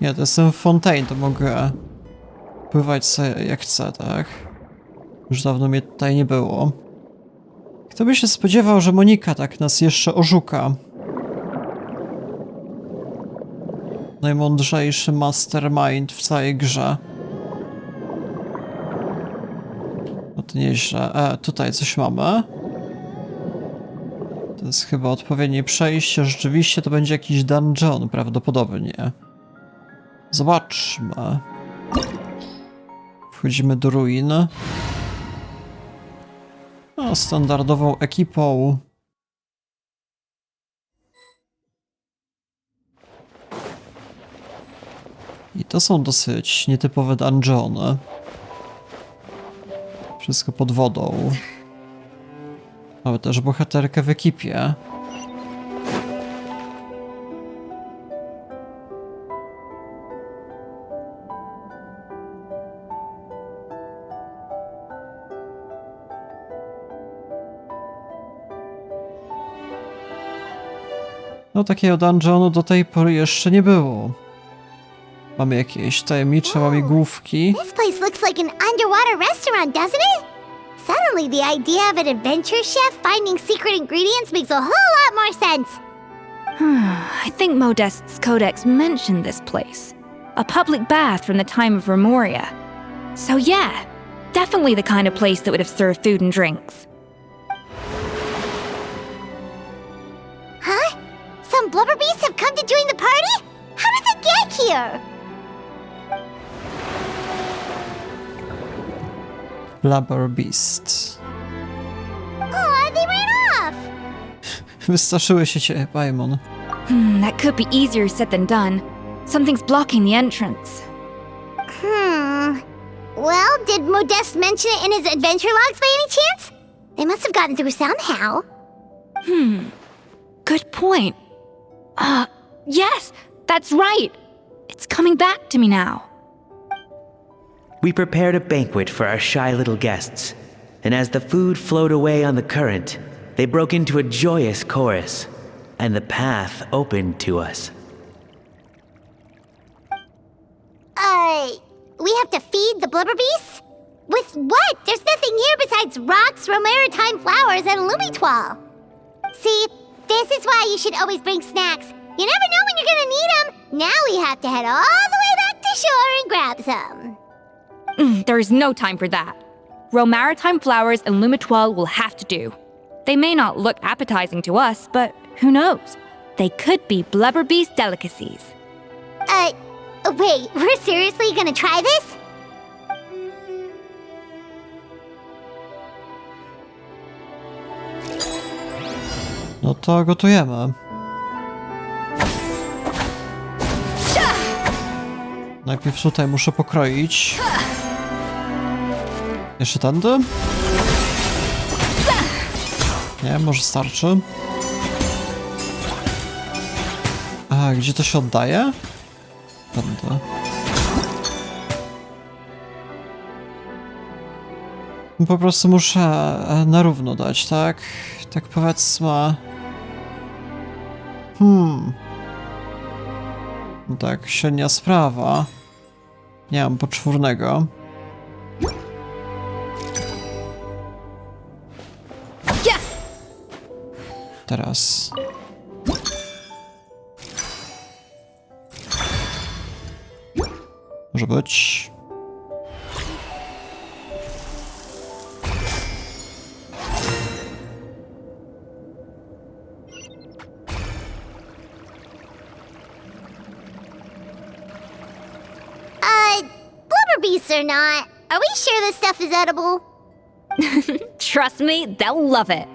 Nie, to jest ten fontaine, to mogę pływać sobie jak chcę, tak? Już dawno mnie tutaj nie było. Kto by się spodziewał, że Monika tak nas jeszcze oszuka? Najmądrzejszy mastermind w całej grze. No to nieźle. Tutaj coś mamy. To jest chyba odpowiednie przejście. Rzeczywiście to będzie jakiś dungeon, prawdopodobnie. Zobaczmy. Wchodzimy do ruin. No, standardową ekipą. I to są dosyć nietypowe dungeony. Wszystko pod wodą. Mamy też bohaterkę w ekipie. No takiego dungeonu do tej pory jeszcze nie było. Mamy jakieś tajemnicze łamigłówki. This place looks like an underwater restaurant, doesn't it? Suddenly the idea of an adventure chef finding secret ingredients makes a whole lot more sense. I think Modest's codex mentioned this place. A public bath from the time of Remoria. So yeah, definitely the kind of place that would have served food and drinks. Huh? Some blubber beasts have come to join the party? How did they get here? Blubber Beast. Oh, they ran off! Wystraszyły się cię, Paimon. That could be easier said than done. Something's blocking the entrance. Well, did Modeste mention it in his adventure logs by any chance? They must have gotten through somehow. Good point. Yes, that's right. It's coming back to me now. We prepared a banquet for our shy little guests, and as the food flowed away on the current, they broke into a joyous chorus, and the path opened to us. We have to feed the blubber beasts? With what? There's nothing here besides rocks, romaritime flowers, and lumitoile. See, this is why you should always bring snacks. You never know when you're gonna need them. Now we have to head all the way back to shore and grab some. There is no time for that. Romaritime flowers and lumitoile will have to do. They may not look appetizing to us, but who knows? They could be blubber beast delicacies. Wait, we're seriously gonna try this? No to gotujemy. Najpierw tutaj muszę pokroić. Jeszcze tędy? Nie, może starczy. A, gdzie to się oddaje? Tędy. Po prostu muszę na równo dać, tak? Tak powiedzmy. No tak, średnia sprawa. Nie mam poczwórnego. Teraz. Może być. Blubber beasts or not, are we sure this stuff is edible? Trust me, they'll love it.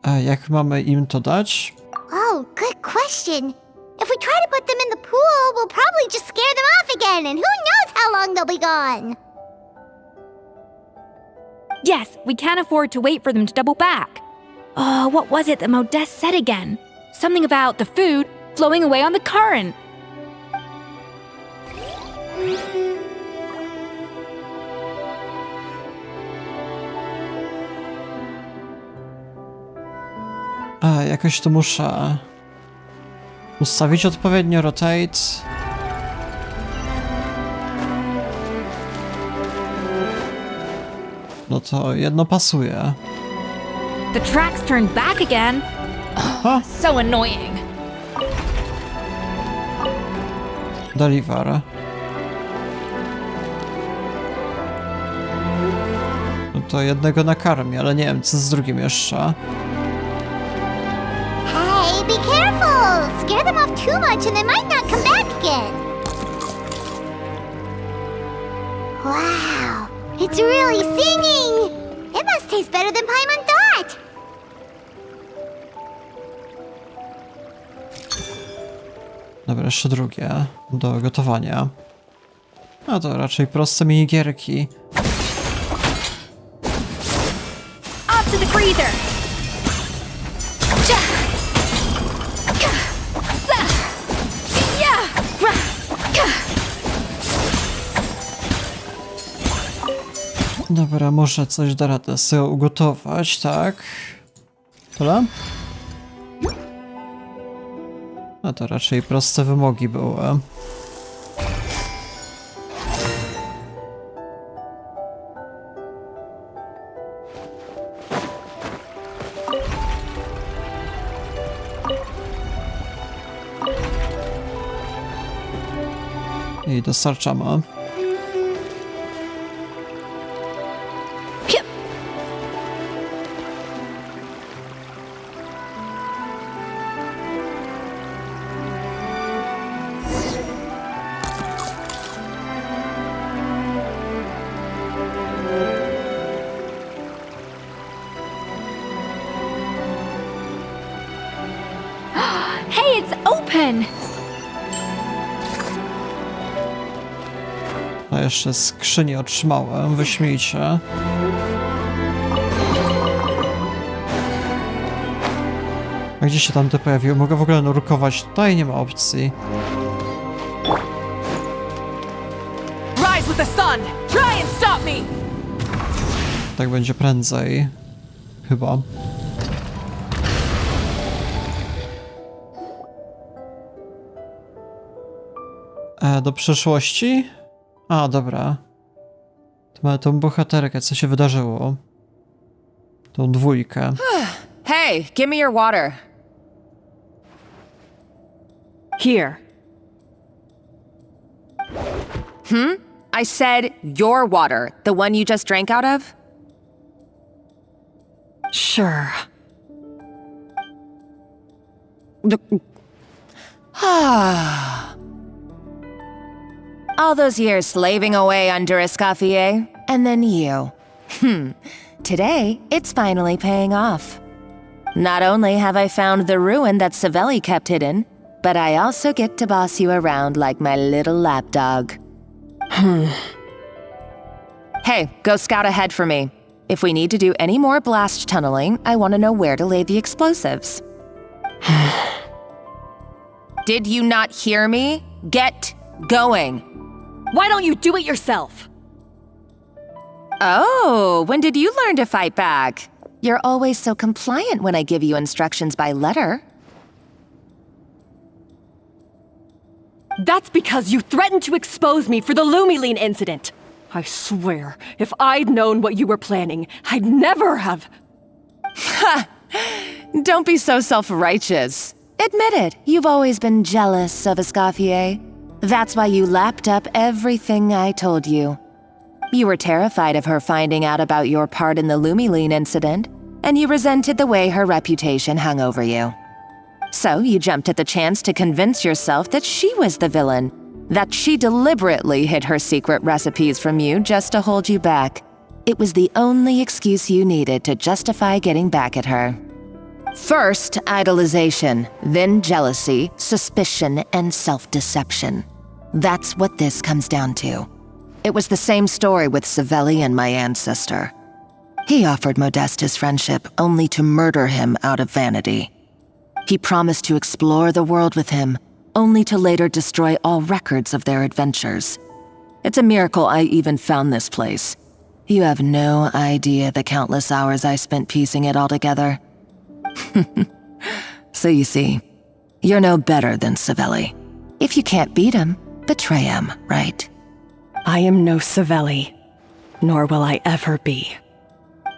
A jak mamy im to dać? Oh, good question. If we try to put them in the pool, we'll probably just scare them off again, and who knows how long they'll be gone. Yes, we can't afford to wait for them to double back. Oh, what was it that Modeste said again? Something about the food flowing away on the current. A, jakoś to muszę Ustawić odpowiednio rotate. No to jedno pasuje. The track's turned back again. Ha! So annoying. Deliver. No to jednego nakarmi, ale nie wiem co z drugim jeszcze. Hey, be careful! Scare them off too much and they might not come back again. Wow, it's really singing! It must taste better than Paimon thought! Dobra, jeszcze drugie do gotowania. No to raczej proste minigierki. Up to the freezer. Dobra, może coś da radę sobie ugotować, tak? Tyle? No to raczej proste wymogi były. I dostarczamy. Hey, it's open! A jeszcze skrzynię otrzymałem, wyśmiejcie. A gdzie się tamte pojawiły? Mogę w ogóle nurkować? Tutaj nie ma opcji. Rise with the sun! Try and stop me! Tak będzie prędzej. Chyba. Do przyszłości? A, dobra. To mamy tą bohaterkę, co się wydarzyło. Tą dwójkę. Hey, give me your water. Here. I said your water, the one you just drank out of? Sure. All those years slaving away under Escoffier, and then you. Today, it's finally paying off. Not only have I found the ruin that Savelli kept hidden, but I also get to boss you around like my little lapdog. Hey, go scout ahead for me. If we need to do any more blast tunneling, I want to know where to lay the explosives. Did you not hear me? Get going. Why don't you do it yourself? Oh, when did you learn to fight back? You're always so compliant when I give you instructions by letter. That's because you threatened to expose me for the Lumiline incident. I swear, if I'd known what you were planning, I'd never have... Don't be so self-righteous. Admit it, you've always been jealous of Escoffier. That's why you lapped up everything I told you. You were terrified of her finding out about your part in the Lumiline incident, and you resented the way her reputation hung over you. So you jumped at the chance to convince yourself that she was the villain, that she deliberately hid her secret recipes from you just to hold you back. It was the only excuse you needed to justify getting back at her. First, idolization, then jealousy, suspicion, and self-deception. That's what this comes down to. It was the same story with Savelli and my ancestor. He offered Modeste his friendship only to murder him out of vanity. He promised to explore the world with him, only to later destroy all records of their adventures. It's a miracle I even found this place. You have no idea the countless hours I spent piecing it all together. So you see, You're no better than Savelli. If you can't beat him, betray him, right? I am no Savelli, nor will I ever be.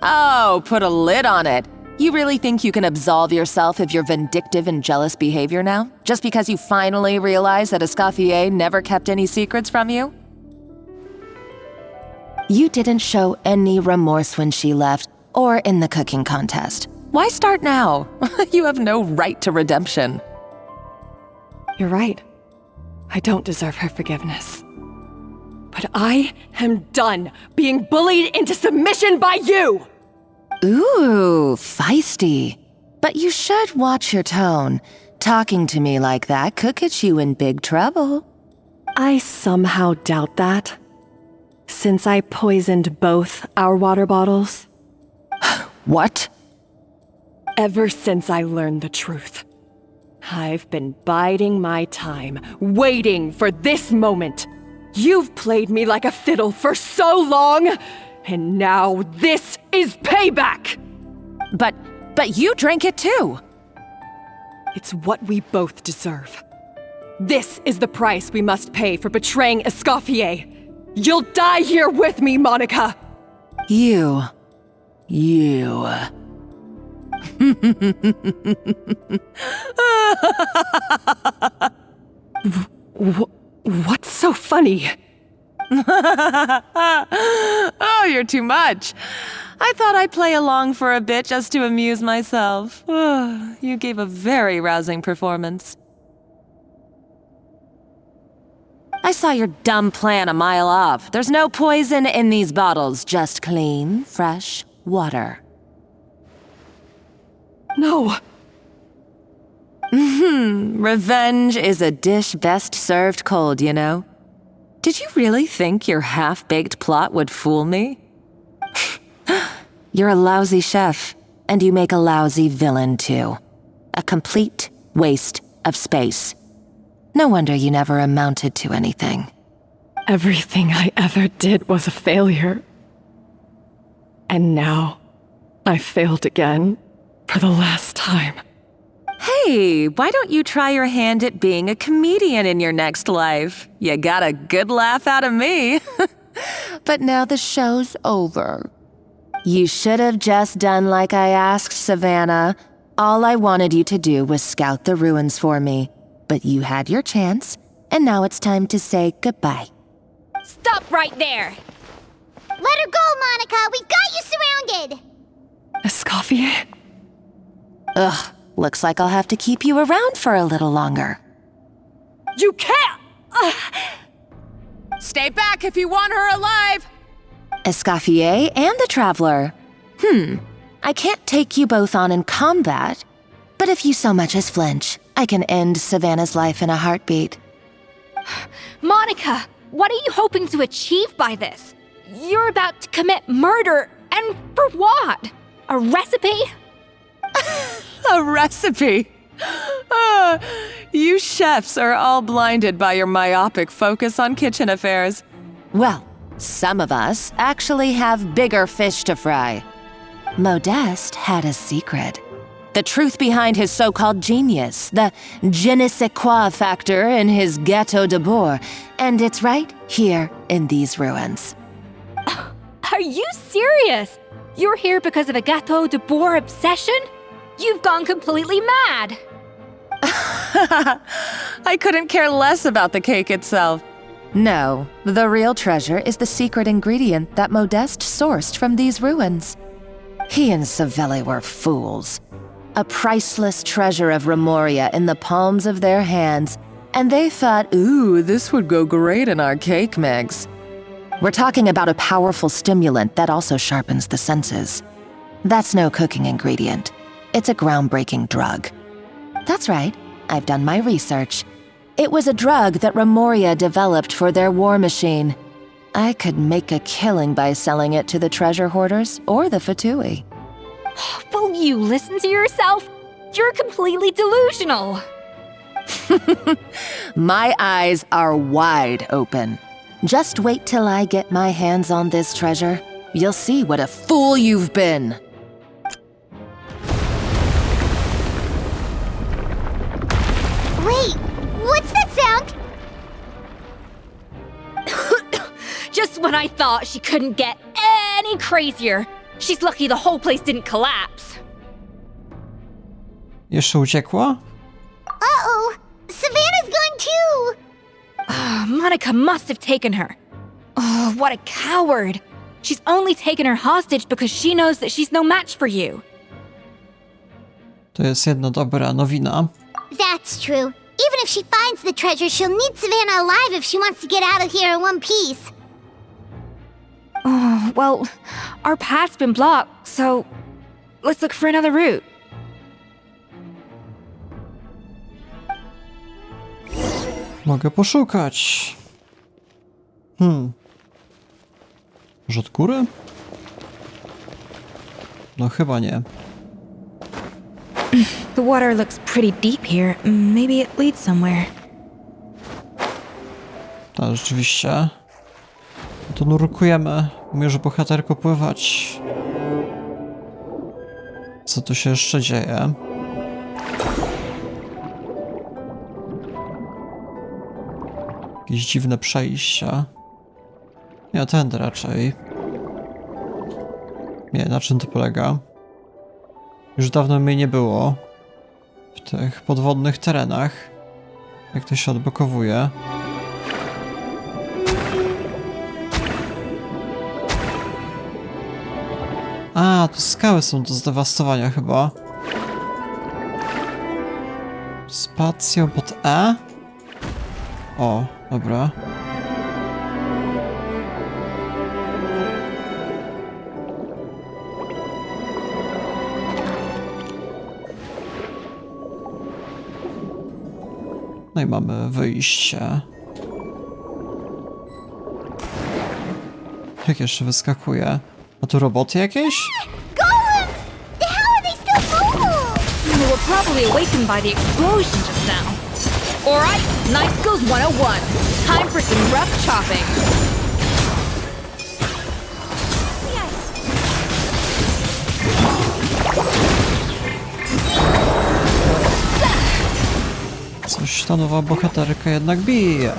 Oh, put a lid on it. You really think you can absolve yourself of your vindictive and jealous behavior now? Just because you finally realize that Escoffier never kept any secrets from you? You didn't show any remorse when she left, or in the cooking contest. Why start now? You have no right to redemption. You're right. I don't deserve her forgiveness. But I am done being bullied into submission by you! Ooh, feisty. But you should watch your tone. Talking to me like that could get you in big trouble. I somehow doubt that. Since I poisoned both our water bottles. What? Ever since I learned the truth, I've been biding my time, waiting for this moment. You've played me like a fiddle for so long, and now this is payback! But you drank it too! It's what we both deserve. This is the price we must pay for betraying Escoffier. You'll die here with me, Monica! You. What's so funny? Oh, you're too much. I thought I'd play along for a bit just to amuse myself. You gave a very rousing performance. I saw your dumb plan a mile off. There's no poison in these bottles, just clean, fresh water. No. Revenge is a dish best served cold, you know? Did you really think your half-baked plot would fool me? You're a lousy chef, and you make a lousy villain, too. A complete waste of space. No wonder you never amounted to anything. Everything I ever did was a failure. And now, I failed again, for the last time. Hey, why don't you try your hand at being a comedian in your next life? You got a good laugh out of me. But now the show's over. You should have just done like I asked, Savannah. All I wanted you to do was scout the ruins for me. But you had your chance, and now it's time to say goodbye. Stop right there! Let her go, Monica! We've got you surrounded! Escoffier? Ugh, looks like I'll have to keep you around for a little longer. You can't! Stay back if you want her alive! Escoffier and the Traveler. I can't take you both on in combat, but if you so much as flinch, I can end Savannah's life in a heartbeat. Monica, what are you hoping to achieve by this? You're about to commit murder, and for what? A recipe? A recipe? You chefs are all blinded by your myopic focus on kitchen affairs. Well, some of us actually have bigger fish to fry. Modeste had a secret. The truth behind his so-called genius, the je ne sais quoi factor in his Gâteau de Bourg, and it's right here in these ruins. Are you serious? You're here because of a Gâteau de Bourg obsession? You've gone completely mad! I couldn't care less about the cake itself. No, the real treasure is the secret ingredient that Modeste sourced from these ruins. He and Savelli were fools. A priceless treasure of Remoria in the palms of their hands, and they thought, ooh, this would go great in our cake mix. We're talking about a powerful stimulant that also sharpens the senses. That's no cooking ingredient. It's a groundbreaking drug. That's right, I've done my research. It was a drug that Remoria developed for their war machine. I could make a killing by selling it to the treasure hoarders or the Fatui. Will you listen to yourself? You're completely delusional. My eyes are wide open. Just wait till I get my hands on this treasure. You'll see what a fool you've been. when I thought she couldn't get any crazier. She's lucky the whole place didn't collapse. Jeszcze uciekła? Uh-oh! Savannah's gone too! Monica must have taken her. Oh, what a coward. She's only taken her hostage because she knows that she's no match for you. To jest jedna dobra nowina. That's true. Even if she finds the treasure, she'll need Savannah alive if she wants to get out of here in one piece. Oh, well, our path's been blocked, so let's look for another route. Mogę poszukać. Może od góry? No chyba nie. The water looks pretty deep here. Maybe it leads somewhere. Tak, rzeczywiście. To nurkujemy. Umiesz, bohaterko, pływać. Co tu się jeszcze dzieje? Jakieś dziwne przejścia. Nie, tędy raczej. Nie, na czym to polega? Już dawno mnie nie było w tych podwodnych terenach. Jak to się odblokowuje? A, to skały są do zdewastowania chyba. Spacją pod E? O, dobra. No i mamy wyjście. Jak jeszcze wyskakuje? A tu roboty jakieś? Golems! How are they still mobile? We were probably awakened by the explosion just now. Alright, Knife Skills 101. Time for some rough chopping. Coś ta nowa bohaterka jednak bije.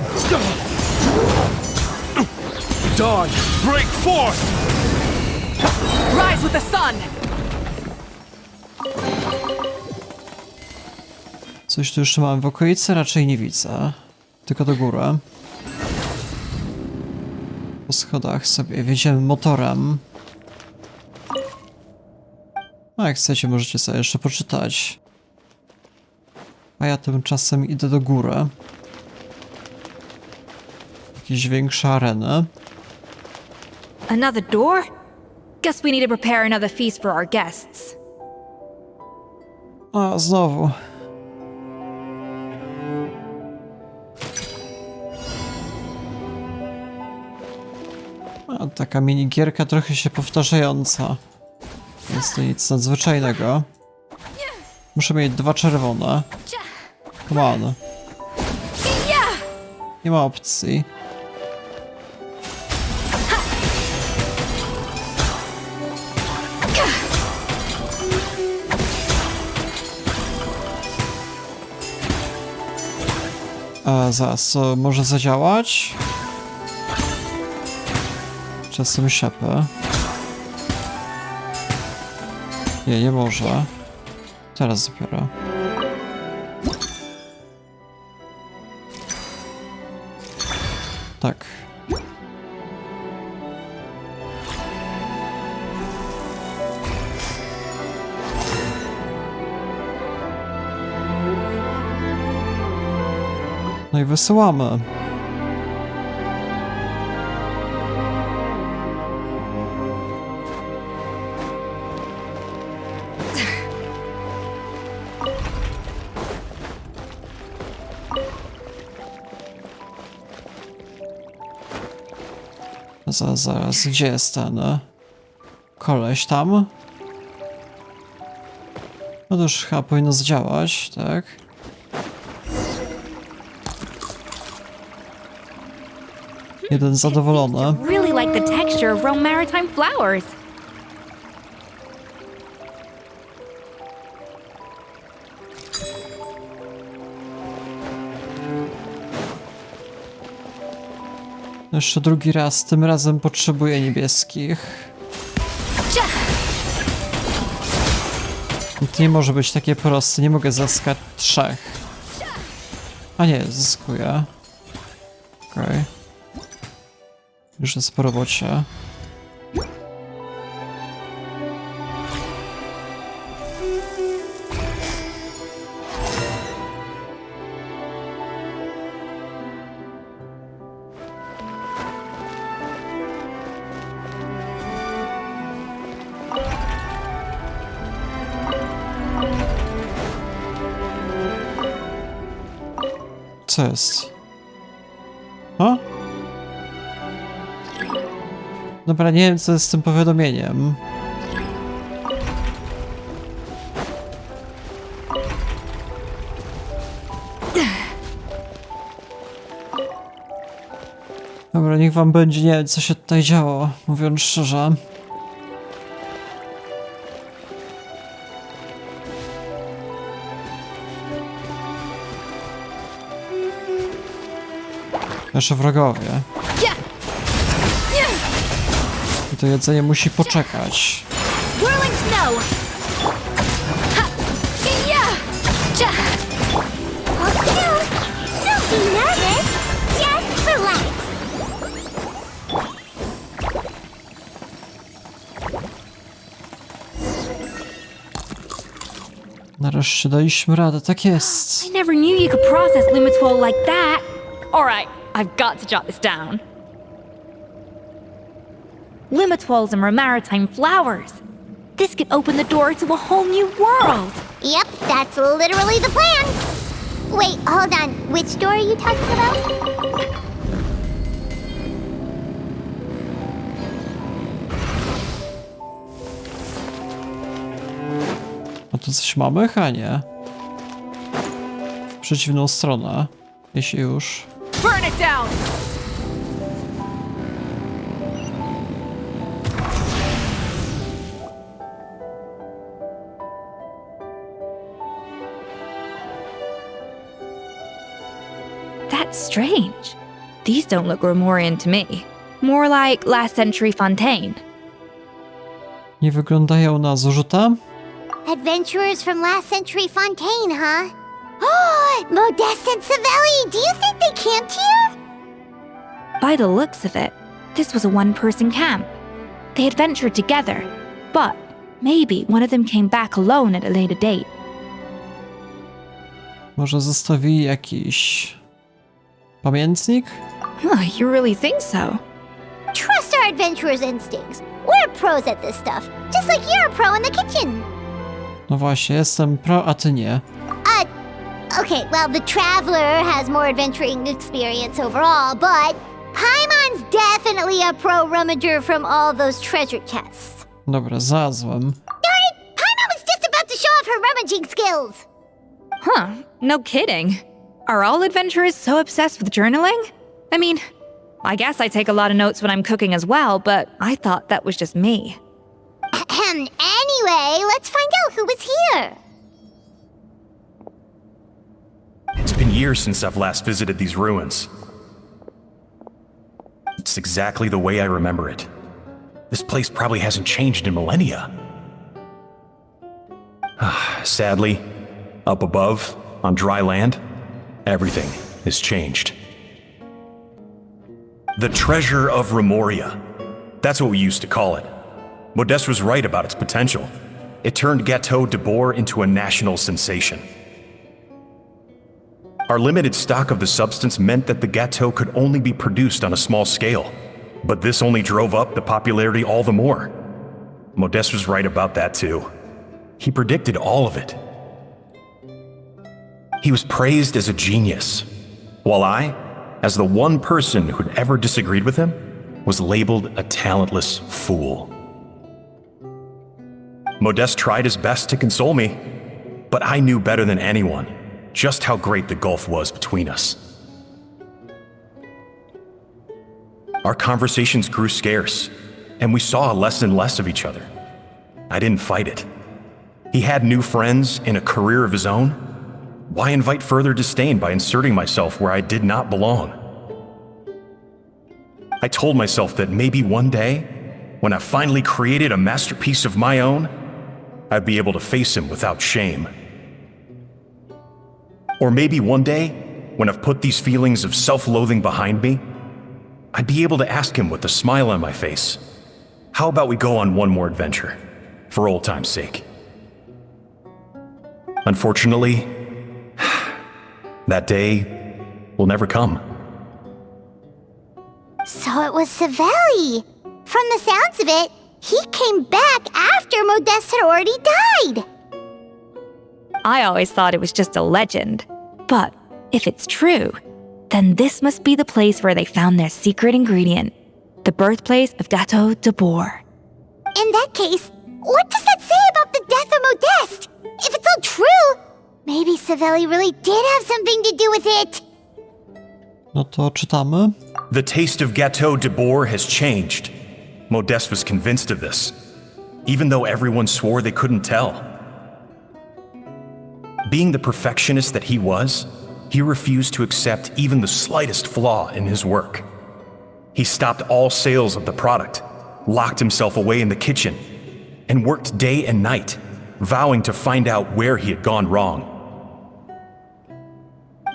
Dawn, break forth! Rise with the sun! Coś tu jeszcze mamy w okolicy? Raczej nie widzę. Tylko do góry. Po schodach sobie wjedziemy motorem. A jak chcecie, możecie sobie jeszcze poczytać. A ja tymczasem idę do góry. Jakieś większe areny. Another door? Guess we need to prepare another feast for our guests. A, znowu. A, taka minigierka trochę się powtarzająca. Jest to nic nadzwyczajnego. Muszę mieć 2 czerwone. Come on. Nie ma opcji. Zaraz, co może zadziałać? Czasem siapę. Nie, nie może. Teraz dopiero. Tak. No i wysyłamy. Zaraz, gdzie jest ten koleś tam? No to już chyba powinno zdziałać, tak? Jeden zadowolony. Really like the texture of Rome maritime flowers. Jeszcze drugi raz, tym razem potrzebuję niebieskich. To nie może być takie proste, nie mogę zyskać 3. A nie, zyskuję. Okej. Już jest po robocie. Co jest? O? Dobra, nie wiem co jest z tym powiadomieniem. Dobra, niech wam będzie, nie wiem co się tutaj działo, mówiąc szczerze. Nasze wrogowie. I to jedzenie musi poczekać. Whirling snow! Ha! Yeah! Ja! Don't be nervous. Just relax. Nareszcie daliśmy radę, tak jest. I never knew you could process Lumitwol like that. Alright, I've got to jot this down. Lumitwols and maritime flowers. This could open the door to a whole new world. Yep, that's literally the plan. Wait, hold on. Which door are you talking about? A tu coś mamy? A nie. W przeciwną stronę. Jeśli już. Burn it down! That's strange. These don't look Romorian to me. More like last century Fontaine. Nie wyglądają na zużyte? Adventurers from last century Fontaine, huh? Oh, Modeste and Savelli, do you think they camped here? By the looks of it, this was a one-person camp. They adventured together, but maybe one of them came back alone at a later date. Może zostawili jakiś pamiętnik? Oh, you really think so? Trust our adventurers' instincts. We're pros at this stuff, just like you're a pro in the kitchen. No właśnie, jestem pro, a ty nie. Okay, well, the Traveler has more adventuring experience overall, but Paimon's definitely a pro rummager from all those treasure chests. Dobra, znalazłem. Darn it! Paimon was just about to show off her rummaging skills! Huh, no kidding. Are all adventurers so obsessed with journaling? I mean, I guess I take a lot of notes when I'm cooking as well, but I thought that was just me. Anyway, let's find out who was here. It's been years since I've last visited these ruins. It's exactly the way I remember it. This place probably hasn't changed in millennia. Sadly, up above, on dry land, everything has changed. The treasure of Remoria. That's what we used to call it. Modeste was right about its potential. It turned Gâteau de Bourg into a national sensation. Our limited stock of the substance meant that the gâteau could only be produced on a small scale. But this only drove up the popularity all the more. Modeste was right about that too. He predicted all of it. He was praised as a genius, while I, as the one person who'd ever disagreed with him, was labeled a talentless fool. Modeste tried his best to console me, but I knew better than anyone just how great the gulf was between us. Our conversations grew scarce, and we saw less and less of each other. I didn't fight it. He had new friends and a career of his own. Why invite further disdain by inserting myself where I did not belong? I told myself that maybe one day, when I finally created a masterpiece of my own, I'd be able to face him without shame. Or maybe one day, when I've put these feelings of self-loathing behind me, I'd be able to ask him with a smile on my face, how about we go on one more adventure, for old time's sake? Unfortunately, that day will never come. So it was Savelli. From the sounds of it, he came back after Modeste had already died. I always thought it was just a legend. But if it's true, then this must be the place where they found their secret ingredient, the birthplace of Dato de Boer. In that case, what does that say about the death of Modeste? If it's all true, maybe Savelli really did have something to do with it. No to czytamy. The taste of Gâteau de Boer has changed. Modeste was convinced of this, even though everyone swore they couldn't tell. Being the perfectionist that he was, he refused to accept even the slightest flaw in his work. He stopped all sales of the product, locked himself away in the kitchen, and worked day and night, vowing to find out where he had gone wrong.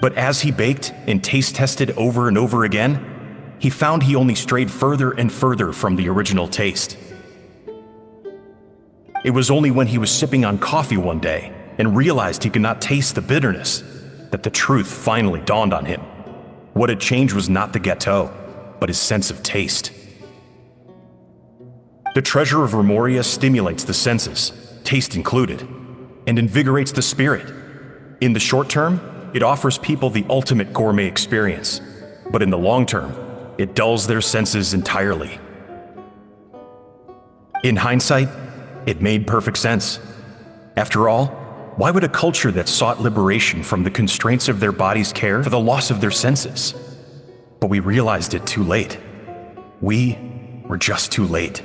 But as he baked and taste tested over and over again, he found he only strayed further and further from the original taste. It was only when he was sipping on coffee one day and realized he could not taste the bitterness that the truth finally dawned on him. What had changed was not the gâteau, but his sense of taste. The treasure of Remoria stimulates the senses, taste included, and invigorates the spirit. In the short term, it offers people the ultimate gourmet experience, but in the long term, it dulls their senses entirely. In hindsight, it made perfect sense. After all, why would a culture that sought liberation from the constraints of their bodies care for the loss of their senses? But we realized it too late. We were just too late.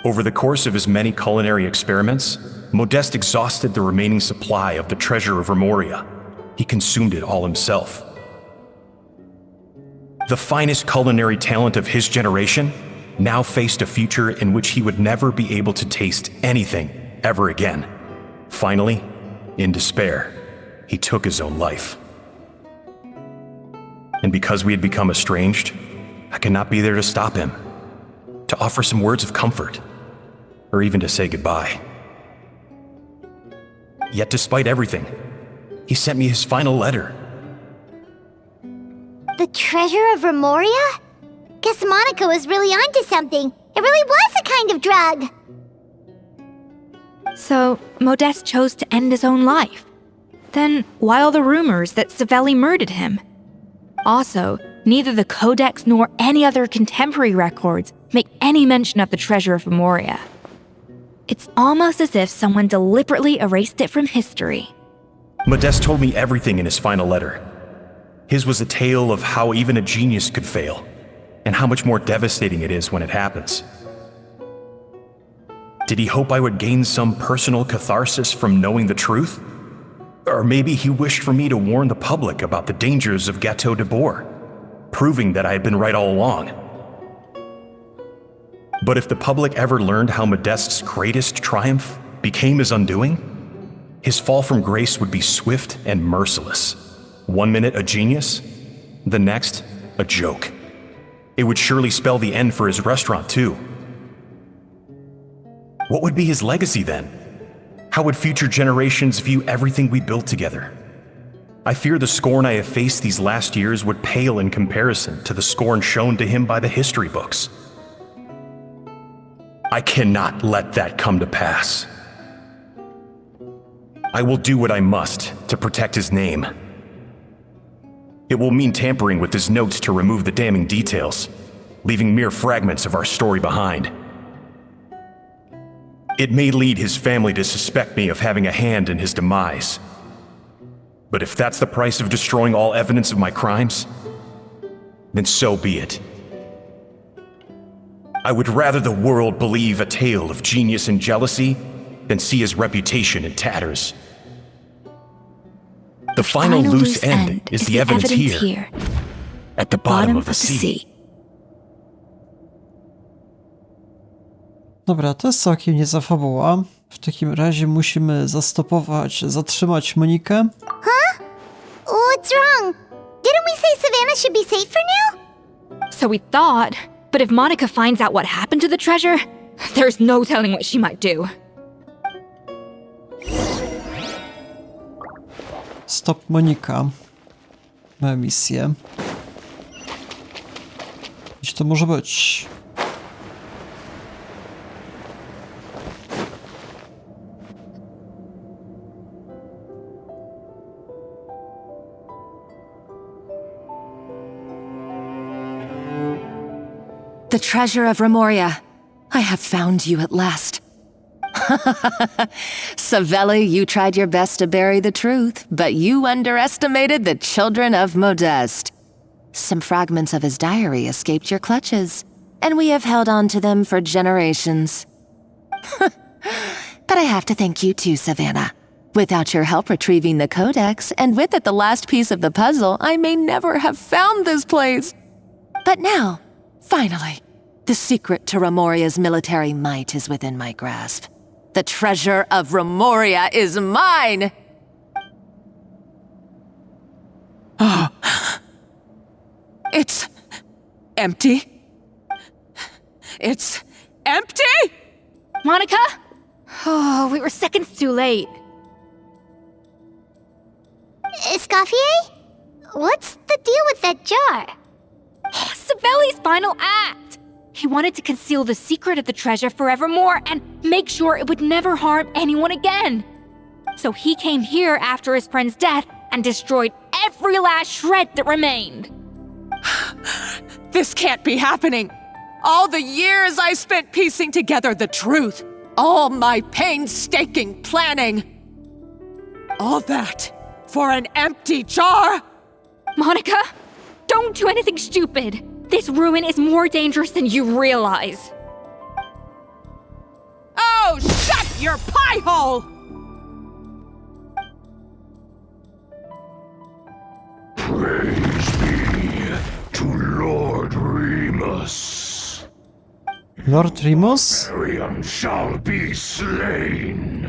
Over the course of his many culinary experiments, Modeste exhausted the remaining supply of the treasure of Remoria. He consumed it all himself. The finest culinary talent of his generation now faced a future in which he would never be able to taste anything ever again. Finally, in despair, he took his own life. And because we had become estranged, I could not be there to stop him, to offer some words of comfort, or even to say goodbye. Yet despite everything, he sent me his final letter. The treasure of Remoria? Guess Monica was really onto something. It really was a kind of drug. So, Modeste chose to end his own life. Then, why all the rumors that Savelli murdered him? Also, neither the Codex nor any other contemporary records make any mention of the treasure of Remoria. It's almost as if someone deliberately erased it from history. Modeste told me everything in his final letter. His was a tale of how even a genius could fail, and how much more devastating it is when it happens. Did he hope I would gain some personal catharsis from knowing the truth? Or maybe he wished for me to warn the public about the dangers of Gâteau de Boer, proving that I had been right all along. But if the public ever learned how Modeste's greatest triumph became his undoing, his fall from grace would be swift and merciless. 1 minute a genius, the next a joke. It would surely spell the end for his restaurant too. What would be his legacy then? How would future generations view everything we built together? I fear the scorn I have faced these last years would pale in comparison to the scorn shown to him by the history books. I cannot let that come to pass. I will do what I must to protect his name. It will mean tampering with his notes to remove the damning details, leaving mere fragments of our story behind. It may lead his family to suspect me of having a hand in his demise. But if that's the price of destroying all evidence of my crimes, then so be it. I would rather the world believe a tale of genius and jealousy than see his reputation in tatters. The final loose end is the evidence here. At the bottom of the sea. Dobra, to jest całkiem niezła fabuła. W takim razie musimy zatrzymać Monikę. What's wrong? Didn't we say Savannah should be safe for now? So we thought, but if Monica finds out what happened to the treasure, there's no telling what she might do. Stop Monika. Moja misję. Gdzie to może być? The treasure of Remoria. I have found you at last. Savelli, you tried your best to bury the truth, but you underestimated the children of Modeste. Some fragments of his diary escaped your clutches, and we have held on to them for generations. But I have to thank you too, Savannah. Without your help retrieving the codex, and with it the last piece of the puzzle, I may never have found this place. But now, finally, the secret to Remoria's military might is within my grasp. The treasure of Remoria is mine! It's empty. It's empty? Monica? Oh, we were seconds too late. Escoffier? What's the deal with that jar? Savelli's final act! He wanted to conceal the secret of the treasure forevermore and make sure it would never harm anyone again. So he came here after his friend's death and destroyed every last shred that remained. This can't be happening. All the years I spent piecing together the truth. All my painstaking planning. All that for an empty jar? Monica, don't do anything stupid. This ruin is more dangerous than you realize. Oh, shut your pie hole! Praise be to Lord Remus. Lord Remus? Arion shall be slain.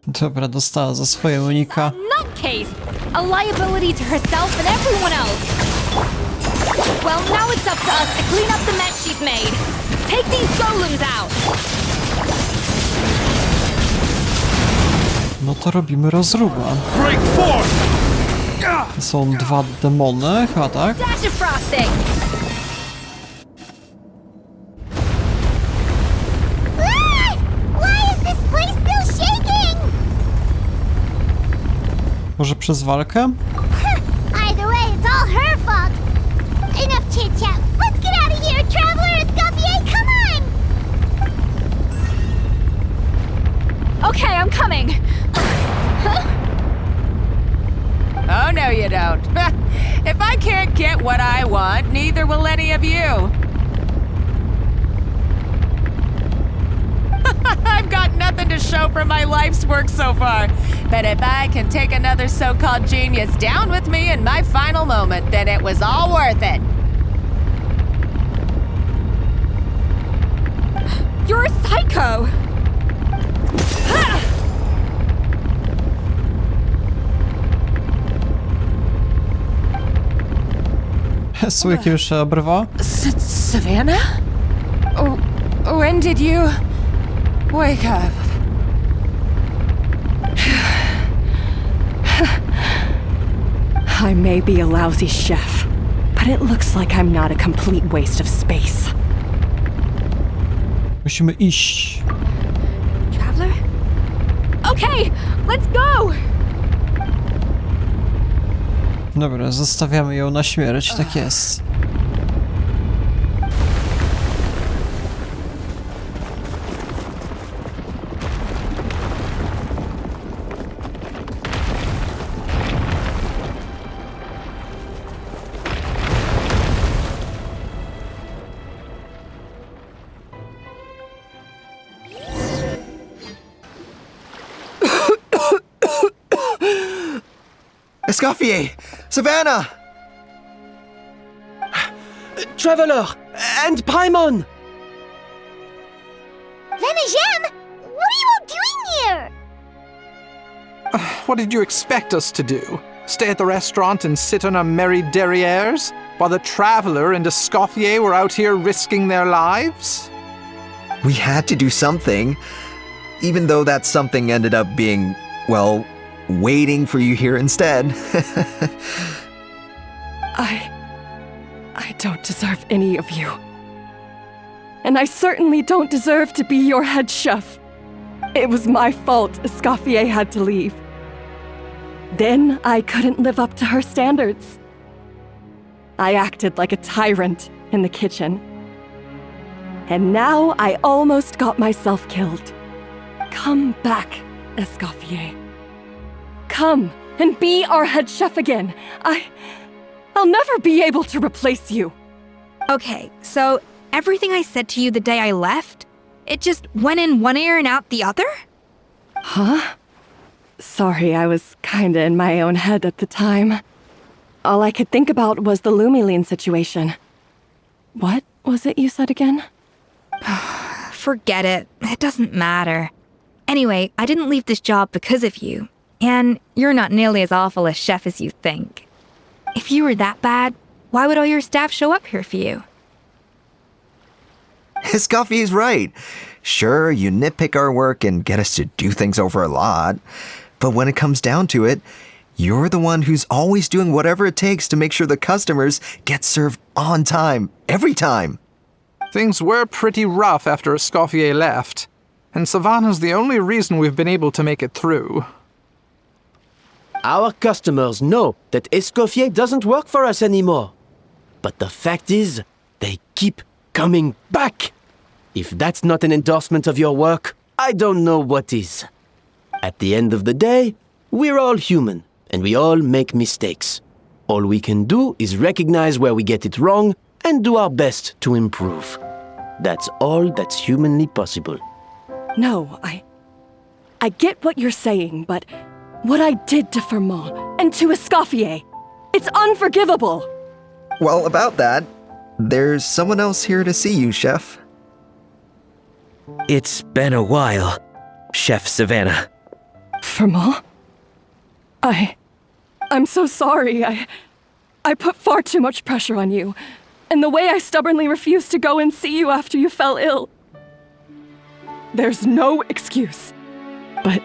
Dobra, dostała za swoje Monika. Nutcase! A liability to herself and everyone else. Well, now it's up to us to clean up the mess she's made. Take these golems out! No to robimy rozruba. Break forth! Są dwa demony, chyba tak? Dash of frosting! Why is this place still shaking? Może przez walkę? Either way, it's all her fault. Enough chit-chat. Let's get out of here, Traveler Escoffier, come on! Okay, I'm coming. Oh, no you don't. If I can't get what I want, neither will any of you. I've got nothing to show for my life's work so far. But if I can take another so-called genius down with me in my final moment, then it was all worth it. You're a psycho! Słykie już obrywa. Savannah? When did you wake up? I may be a lousy chef, but it looks like I'm not a complete waste of space. Musimy iść. Traveler? Okay, let's go! Dobra, zostawiamy ją na śmierć, tak jest. Escoffier! Savannah! Traveler! And Paimon! Venejem, what are you all doing here? What did you expect us to do? Stay at the restaurant and sit on our merry derrieres while the Traveler and Escoffier were out here risking their lives? We had to do something, even though that something ended up being, well, waiting for you here instead. I don't deserve any of you. And I certainly don't deserve to be your head chef. It was my fault Escoffier had to leave. Then I couldn't live up to her standards. I acted like a tyrant in the kitchen. And now I almost got myself killed. Come back, Escoffier. Come and be our head chef again. I'll never be able to replace you. Okay, so everything I said to you the day I left, it just went in one ear and out the other? Huh? Sorry, I was kinda in my own head at the time. All I could think about was the Lumiline situation. What was it you said again? Forget it. It doesn't matter. Anyway, I didn't leave this job because of you. And you're not nearly as awful a chef as you think. If you were that bad, why would all your staff show up here for you? Escoffier's right. Sure, you nitpick our work and get us to do things over a lot. But when it comes down to it, you're the one who's always doing whatever it takes to make sure the customers get served on time, every time. Things were pretty rough after Escoffier left, and Savannah's the only reason we've been able to make it through. Our customers know that Escoffier doesn't work for us anymore. But the fact is, they keep coming back. If that's not an endorsement of your work, I don't know what is. At the end of the day, we're all human, and we all make mistakes. All we can do is recognize where we get it wrong and do our best to improve. That's all that's humanly possible. No, I get what you're saying, but what I did to Firmont and to Escoffier, it's unforgivable. Well, about that, there's someone else here to see you, Chef. It's been a while, Chef Savannah. Firmont? I'm so sorry. I put far too much pressure on you. And the way I stubbornly refused to go and see you after you fell ill. There's no excuse. But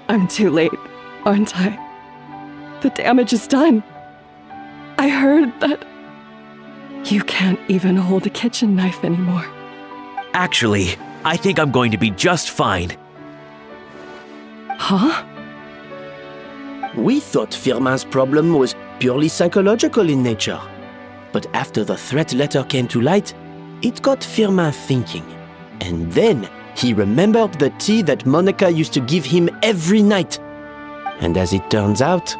I'm too late, aren't I? The damage is done. I heard that you can't even hold a kitchen knife anymore. Actually, I think I'm going to be just fine. Huh? We thought Firmin's problem was purely psychological in nature. But after the threat letter came to light, it got Firmin thinking. And then he remembered the tea that Monica used to give him every night. And as it turns out,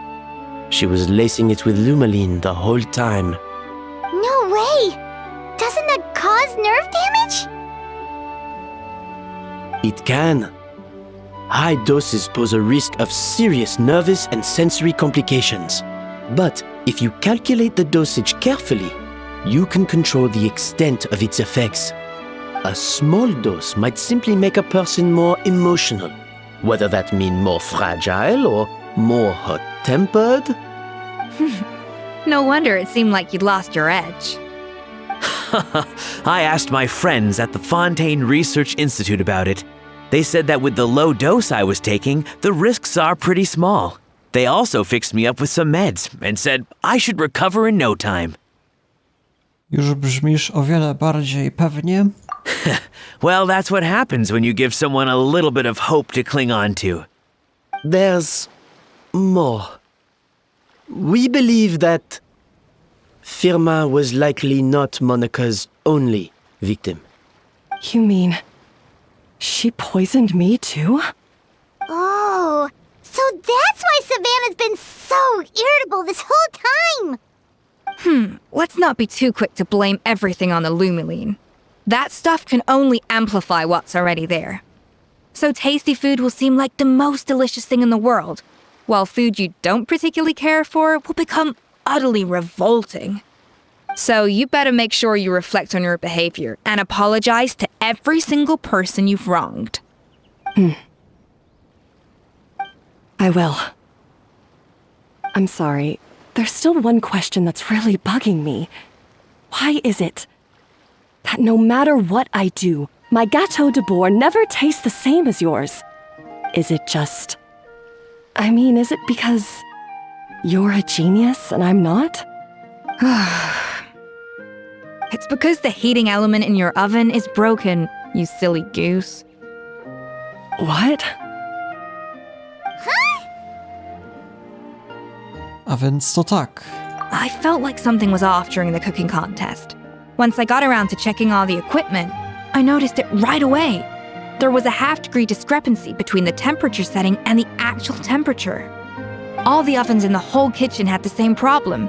she was lacing it with Lumiline the whole time. No way! Doesn't that cause nerve damage? It can. High doses pose a risk of serious nervous and sensory complications. But if you calculate the dosage carefully, you can control the extent of its effects. A small dose might simply make a person more emotional, whether that means more fragile or more hot-tempered. No wonder it seemed like you'd lost your edge. I asked my friends at the Fontaine Research Institute about it. They said that with the low dose I was taking, the risks are pretty small. They also fixed me up with some meds and said I should recover in no time. Już brzmisz o wiele bardziej pewnie. Well, that's what happens when you give someone a little bit of hope to cling on to. There's more. We believe that Firmin was likely not Monica's only victim. You mean she poisoned me too? Oh, so that's why Savannah's been so irritable this whole time! Let's not be too quick to blame everything on the Lumiline. That stuff can only amplify what's already there. So tasty food will seem like the most delicious thing in the world. while food you don't particularly care for will become utterly revolting. So you better make sure you reflect on your behavior and apologize to every single person you've wronged. I will. I'm sorry. There's still one question that's really bugging me. Why is it that no matter what I do, my gâteau de bois never tastes the same as yours? Is it just... is it because you're a genius and I'm not? It's because the heating element in your oven is broken, you silly goose. What? A więc to tak. I felt like something was off during the cooking contest. Once I got around to checking all the equipment, I noticed it right away. There was a half-degree discrepancy between the temperature setting and the actual temperature. All the ovens in the whole kitchen had the same problem,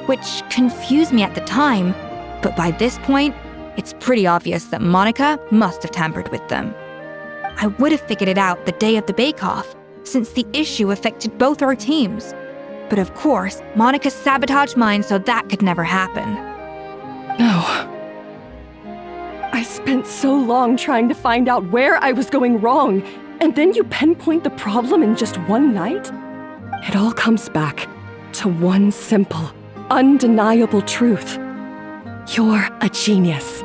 which confused me at the time, but by this point, it's pretty obvious that Monica must have tampered with them. I would have figured it out the day of the bake-off, since the issue affected both our teams. But of course, Monica sabotaged mine so that could never happen. No. I spent so long trying to find out where I was going wrong, and then you pinpoint the problem in just one night? It all comes back to one simple, undeniable truth. You're a genius,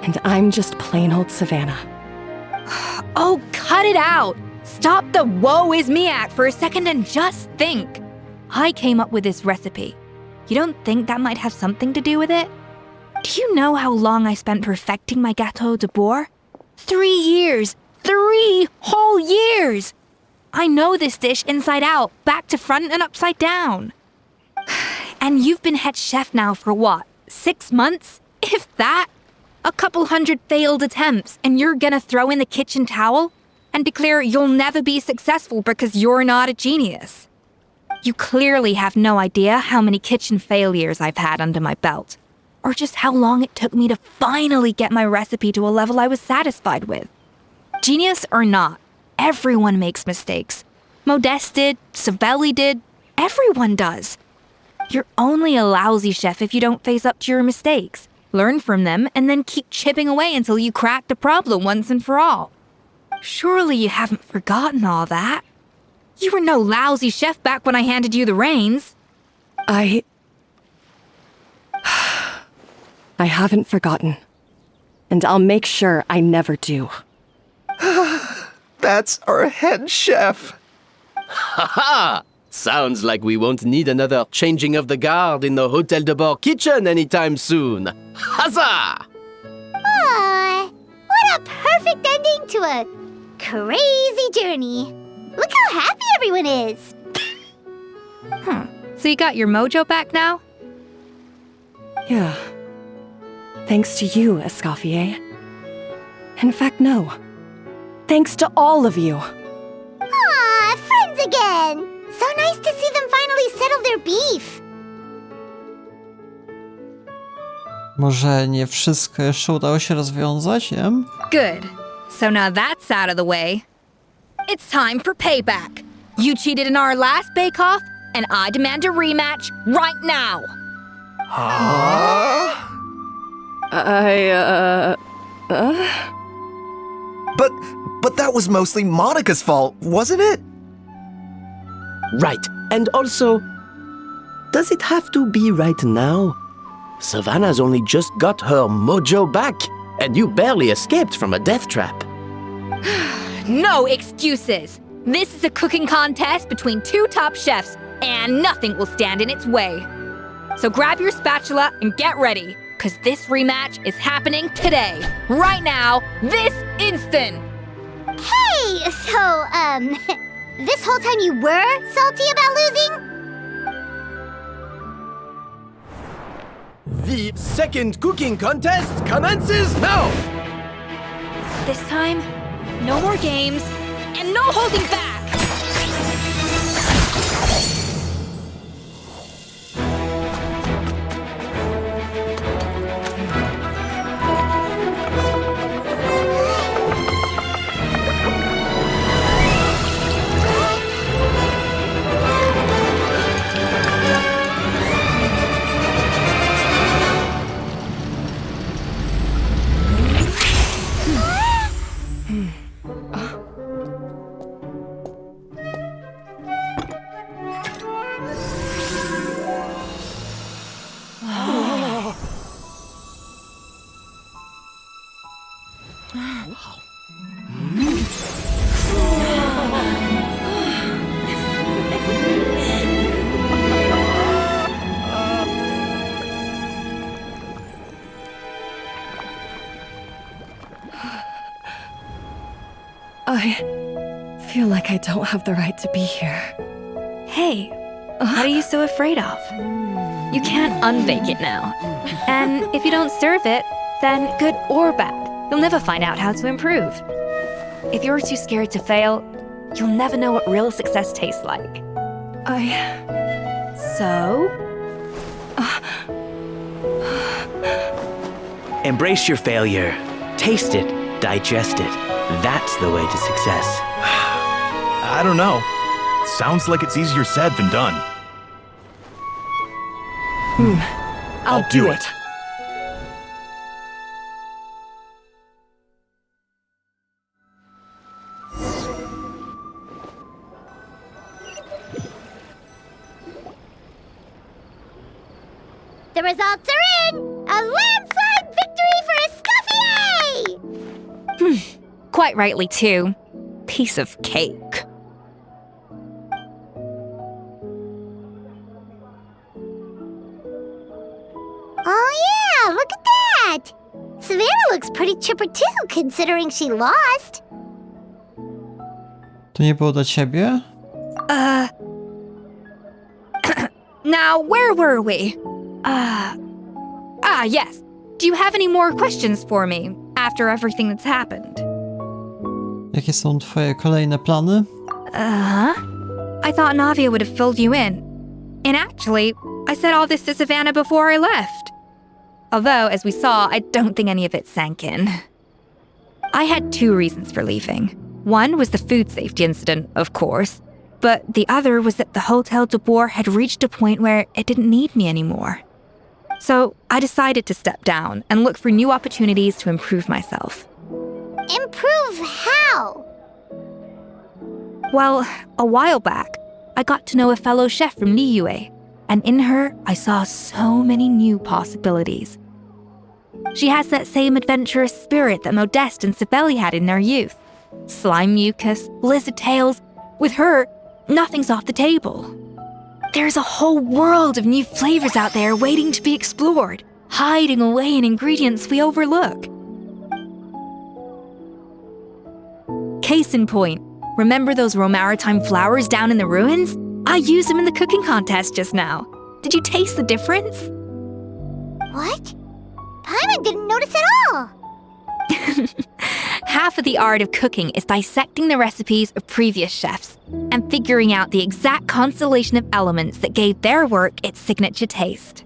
and I'm just plain old Savannah. Oh, cut it out! Stop the woe is me act for a second and just think. I came up with this recipe. You don't think that might have something to do with it? Do you know how long I spent perfecting my gâteau de bois? 3 years! 3 whole years! I know this dish inside out, back to front and upside down. And you've been head chef now for what, 6 months? If that? A couple hundred failed attempts, and you're gonna throw in the kitchen towel and declare you'll never be successful because you're not a genius. You clearly have no idea how many kitchen failures I've had under my belt, or just how long it took me to finally get my recipe to a level I was satisfied with. Genius or not, everyone makes mistakes. Modeste did, Savelli did, everyone does. You're only a lousy chef if you don't face up to your mistakes, learn from them, and then keep chipping away until you crack the problem once and for all. Surely you haven't forgotten all that. You were no lousy chef back when I handed you the reins. I haven't forgotten. And I'll make sure I never do. That's our head chef. Ha! Sounds like we won't need another changing of the guard in the Hôtel de Bord kitchen anytime soon. Huzzah! Aw, what a perfect ending to a crazy journey. Look how happy everyone is. So you got your mojo back now? Yeah. Thanks to you, Escoffier. In fact, no. Thanks to all of you. Aw, friends again. So nice to see them finally settle their beef. Może nie wszystko jeszcze udało się rozwiązać, nie? Good. So now that's out of the way. It's time for payback. You cheated in our last bake-off, and I demand a rematch right now. But that was mostly Monica's fault, wasn't it? Right, and also, does it have to be right now? Savannah's only just got her mojo back, and you barely escaped from a death trap. No excuses. This is a cooking contest between 2 top chefs, and nothing will stand in its way. So grab your spatula and get ready, because this rematch is happening today, right now, this instant. Hey, so, this whole time you were salty about losing? The second cooking contest commences now! This time, no more games, and no holding back! I feel like I don't have the right to be here. Hey, what are you so afraid of? You can't unbake it now. And if you don't serve it, then good or bad, you'll never find out how to improve. If you're too scared to fail, you'll never know what real success tastes like. So? Embrace your failure. Taste it. Digest it. That's the way to success. I don't know. Sounds like it's easier said than done. I'll do it. The results are in! A landslide victory for Escoffier! Quite rightly, too. Piece of cake. Oh yeah, look at that! Savannah looks pretty chipper too, considering she lost. To nie było dla ciebie? Now, where were we? Yes. Do you have any more questions for me after everything that's happened? Jakie są twoje kolejne plany? I thought Navia would have filled you in. And actually, I said all this to Savannah before I left. Although, as we saw, I don't think any of it sank in. I had two reasons for leaving. One was the food safety incident, of course, but the other was that the Hotel de Boer had reached a point where it didn't need me anymore. So I decided to step down and look for new opportunities to improve myself. Improve how? Well, a while back, I got to know a fellow chef from Liyue, and in her, I saw so many new possibilities. She has that same adventurous spirit that Modeste and Sibeli had in their youth. Slime mucus, lizard tails. With her, nothing's off the table. There's a whole world of new flavors out there waiting to be explored, hiding away in ingredients we overlook. Case in point, remember those Romaritime flowers down in the ruins? I used them in the cooking contest just now. Did you taste the difference? What? Paimon didn't notice at all. Half of the art of cooking is dissecting the recipes of previous chefs and figuring out the exact constellation of elements that gave their work its signature taste.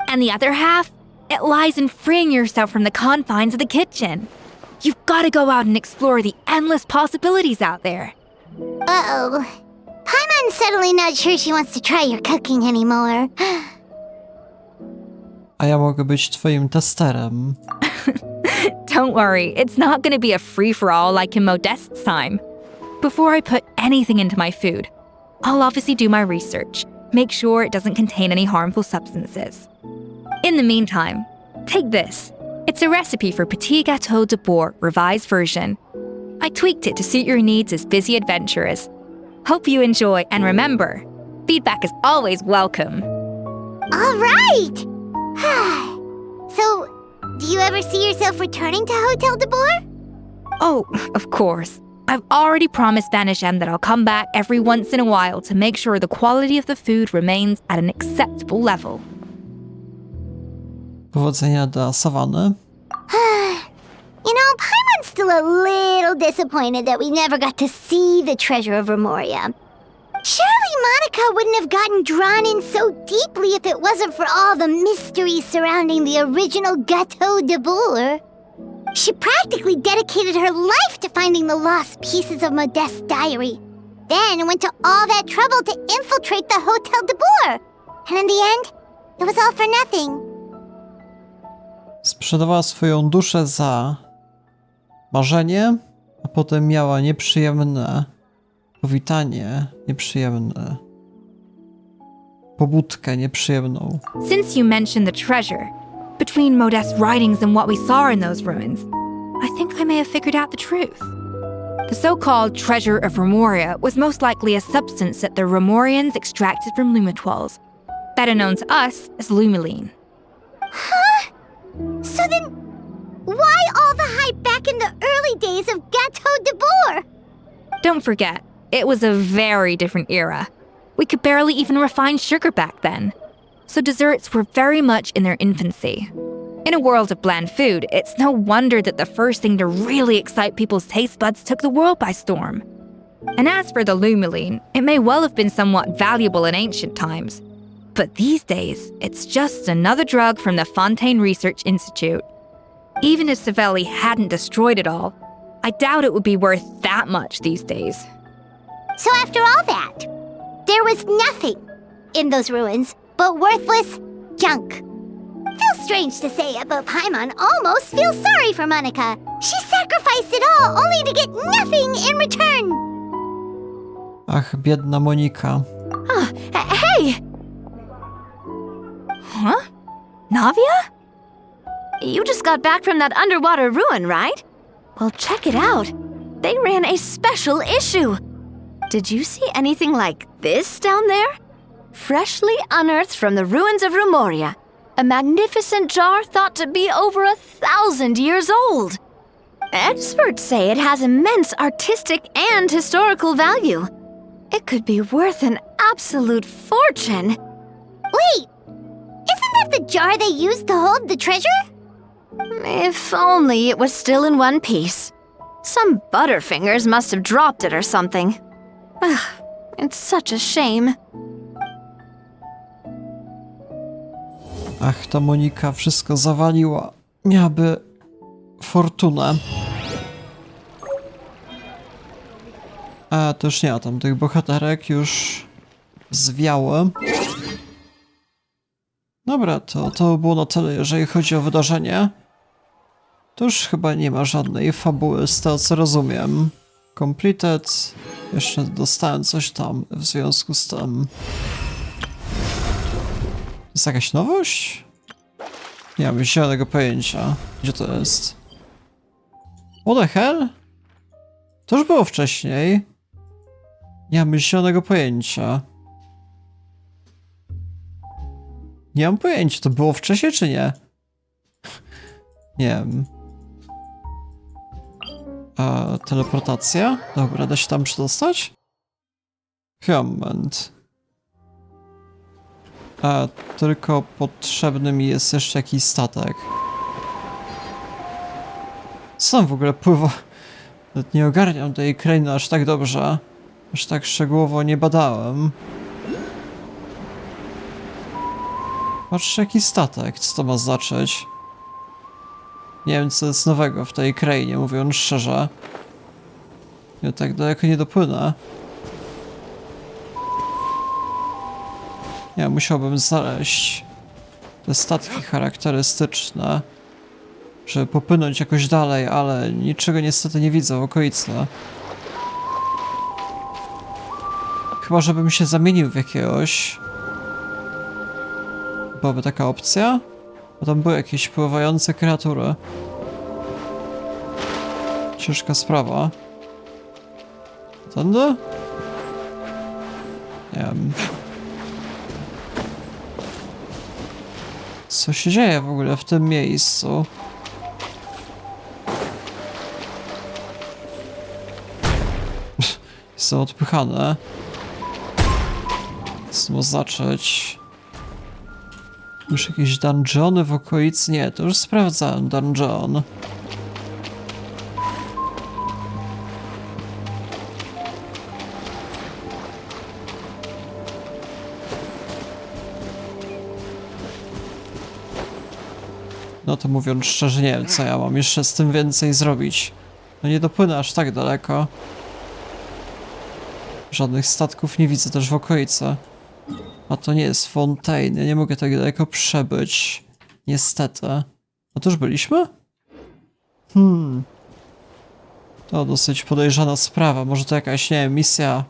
And the other half, it lies in freeing yourself from the confines of the kitchen. You've got to go out and explore the endless possibilities out there. Uh-oh. Paimon's suddenly not sure she wants to try your cooking anymore. A ja mogę być twoim testerem. Don't worry, it's not going to be a free-for-all like in Modeste's time. Before I put anything into my food, I'll obviously do my research, make sure it doesn't contain any harmful substances. In the meantime, take this. It's a recipe for Petit Gâteau de Boer revised version. I tweaked it to suit your needs as busy adventurers. Hope you enjoy, and remember, feedback is always welcome. All right! So, do you ever see yourself returning to Hotel de Boer? Oh, of course. I've already promised Banishem that I'll come back every once in a while to make sure the quality of the food remains at an acceptable level. Powodzenia dla Savanny. You know, Paimon's still a little disappointed that we never got to see the treasure of Remoria. Surely Monica wouldn't have gotten drawn in so deeply if it wasn't for all the mystery surrounding the original Gâteau de Boer. She practically dedicated her life to finding the lost pieces of Modeste's diary. Then went to all that trouble to infiltrate the Hotel de Boer. And in the end, it was all for nothing. Sprzedawała swoją duszę za marzenie, A potem miała nieprzyjemne powitanie, nieprzyjemne pobudkę nieprzyjemną. Since you mentioned the treasure, between Modest's writings and what we saw in those ruins, I think I may have figured out the truth. The so-called treasure of Remoria was most likely a substance that the Remorians extracted from Lumitwals, better known to us as Lumiline. Huh? So then, why all the hype back in the early days of Gâteau de Bourg? Don't forget, it was a very different era. We could barely even refine sugar back then, so desserts were very much in their infancy. In a world of bland food, it's no wonder that the first thing to really excite people's taste buds took the world by storm. And as for the Lumiline, it may well have been somewhat valuable in ancient times, but these days, it's just another drug from the Fontaine Research Institute. Even if Savelli hadn't destroyed it all, I doubt it would be worth that much these days. So after all that, there was nothing in those ruins but worthless junk. Feels strange to say it, but Paimon almost feels sorry for Monica. She sacrificed it all only to get nothing in return. Ach, biedna Monika. Hey! Huh? Navia? You just got back from that underwater ruin, right? Well, check it out. They ran a special issue. Did you see anything like this down there? Freshly unearthed from the ruins of Remoria. A magnificent jar thought to be over 1,000 years old. Experts say it has immense artistic and historical value. It could be worth an absolute fortune. Wait! Isn't that the jar they used to hold the treasure? If only it was still in one piece. Some butterfingers must have dropped it or something. Ugh, it's such a shame. Ach, ta Monika wszystko zawaliła. Miałaby fortunę. A, to już nie ma tam tych bohaterek, już zwiały. Dobra, to było na tyle, jeżeli chodzi o wydarzenie. To już chyba nie ma żadnej fabuły, z tego co rozumiem. Completed. Jeszcze dostałem coś tam w związku z tym. Jest jakaś nowość? Nie mam zielonego pojęcia. Gdzie to jest? What the hell? To już było wcześniej. Nie mam zielonego pojęcia. Nie mam pojęcia, to było wcześniej czy nie? Nie wiem. Teleportacja? Dobra, da się tam przedostać? Moment. Tylko potrzebny mi jest jeszcze jakiś statek. Co tam w ogóle pływa? Nawet nie ogarniam tej krainy aż tak dobrze. Aż tak szczegółowo nie badałem. Patrzcie, jaki statek. Co to ma znaczyć? Nie wiem, co jest nowego w tej krainie, mówiąc szczerze. Ja tak daleko nie dopłynę. Ja musiałbym znaleźć te statki charakterystyczne, żeby popłynąć jakoś dalej, ale niczego niestety nie widzę w okolicy. Chyba, żebym się zamienił w jakiegoś. Byłaby taka opcja? Bo tam były jakieś pływające kreatury. Ciężka sprawa. Tędy? Nie wiem. Co się dzieje w ogóle w tym miejscu? Są odpychane. Co ma znaczyć? Już jakieś dungeony w okolicy? Nie, to już sprawdzałem dungeon. No to mówiąc szczerze, nie wiem co ja mam jeszcze z tym więcej zrobić. No nie dopłynę aż tak daleko. Żadnych statków nie widzę też w okolicy. A to nie jest Fontaine, ja nie mogę tak daleko przebyć. Niestety. A to już byliśmy? To dosyć podejrzana sprawa. Może to jakaś, nie wiem, misja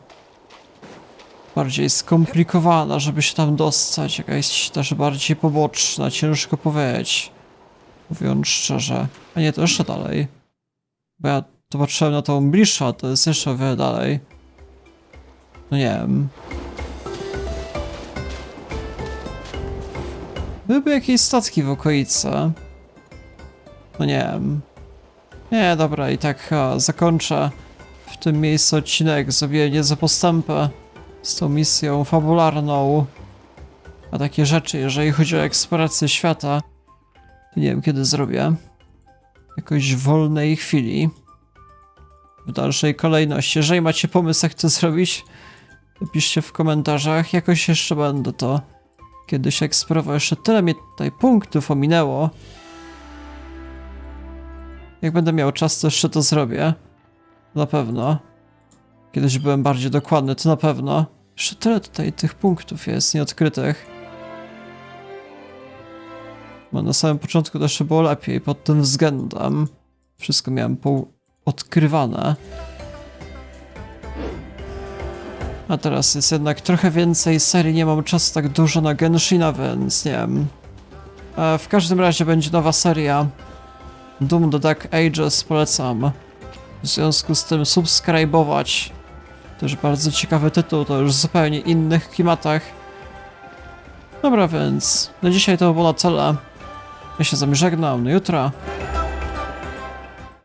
bardziej skomplikowana, żeby się tam dostać. Jakaś też bardziej poboczna, ciężko powiedzieć. Mówiąc szczerze. A nie, to jeszcze dalej. Bo ja to patrzyłem na tą bliższą, a to jest jeszcze o wiele dalej. No nie wiem. Byłyby jakieś statki w okolicy. No nie wiem. Nie, dobra, i tak zakończę w tym miejscu odcinek. Zrobię niezłe postępy z tą misją fabularną. A takie rzeczy, jeżeli chodzi o eksplorację świata, to nie wiem kiedy zrobię. Jakoś w wolnej chwili. W dalszej kolejności. Jeżeli macie pomysł, jak to zrobić, to piszcie w komentarzach. Jakoś jeszcze będę to kiedyś eksplorował. Jeszcze tyle mnie tutaj punktów ominęło. Jak będę miał czas, to jeszcze to zrobię. Na pewno. Kiedyś byłem bardziej dokładny, to na pewno. Jeszcze tyle tutaj tych punktów jest nieodkrytych. No, na samym początku to jeszcze było lepiej pod tym względem. Wszystko miałem odkrywane. A teraz jest jednak trochę więcej serii, nie mam czasu tak dużo na Genshina, więc nie wiem. W każdym razie będzie nowa seria. Doom the Dark Ages polecam. W związku z tym subskrybować. Też bardzo ciekawy tytuł, to już w zupełnie innych klimatach. Dobra, więc na dzisiaj to było na tyle. Ja się z wami żegnam, do jutra.